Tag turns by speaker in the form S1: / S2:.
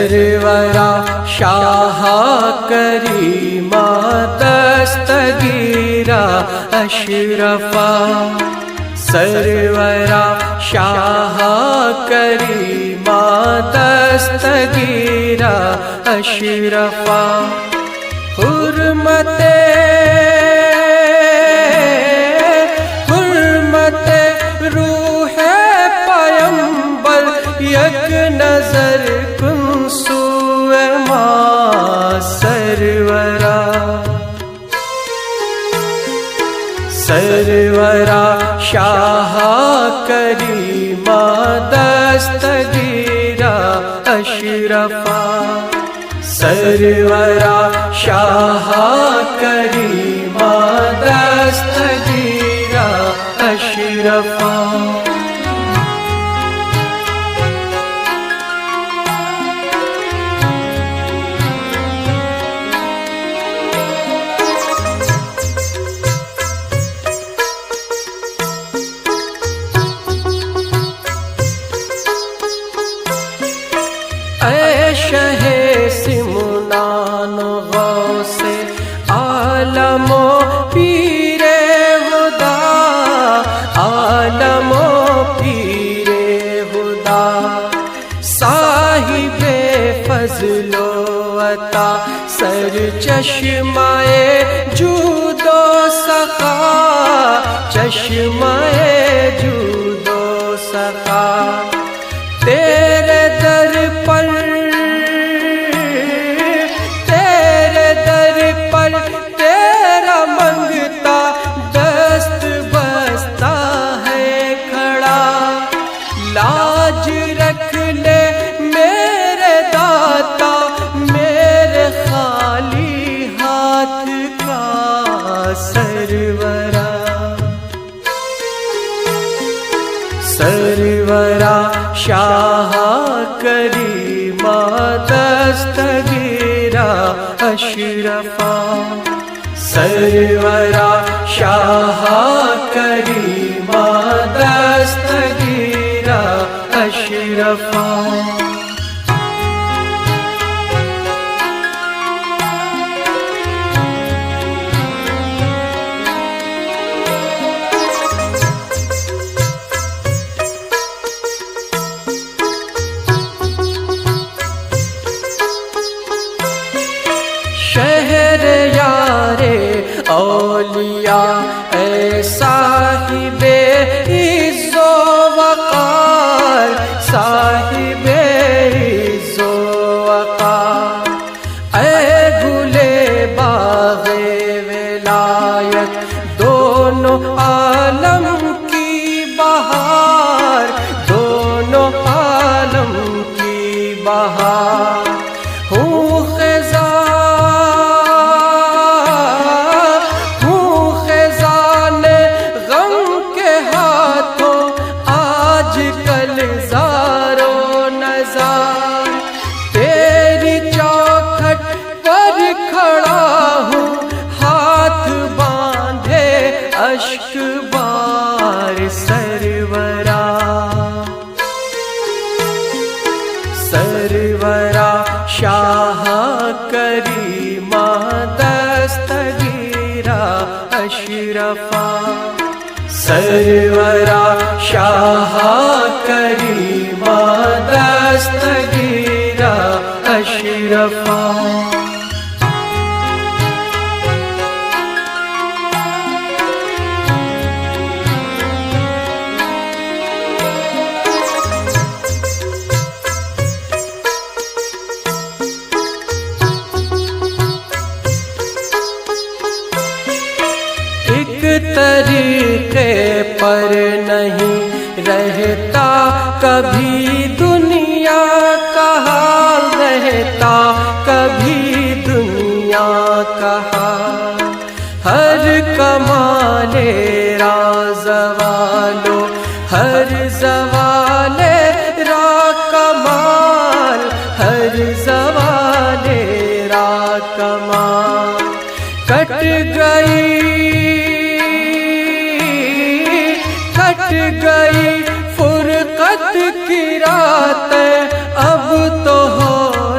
S1: سرورا شاہ کریما دستگیرا اشرفا سرورا شاہ کریما دستگیرا اشرفا حرمت روح پیمبر یک نظر کن سوئے ما سرورا سرورا شاہ کریما دستگیرا اشرفا سرورا شاہ کریما دستگیرا اشرفا اے شہ سمنان غوث عالم و پیر خدا عالم و پیر خدا صاحب فضل و عطا سر چشمہ جود و سخا چشمہ جود و سخا تیرے در پر تیرا منگتا دست بستا ہے کھڑا لاج رکھ لے میرے داتا میرے خالی ہاتھ کا سرورا سرورا شاہ کریما دستگیرا اشرفا سرورا شاہ کریما دستگیرا اشرفا شہر یار اولیاء اے صاحب عز و وقار صاحب عز و وقار اے گلے باغ ولایت دونوں عالم کی بہار دونوں عالم کی بہار ہوں اشک بار سرورا سرورا شاہ کریما دستگیرا اشرفا سرورا شاہ کریما دستگیرا اشرفا طریقے پر نہیں رہتا کبھی دنیا کا حال رہتا کبھی دنیا کا حال ہر کمال راز والو ہر زوال را کمال ہر زوال را کمال کٹ گئی فرقت کی رات اب تو ہو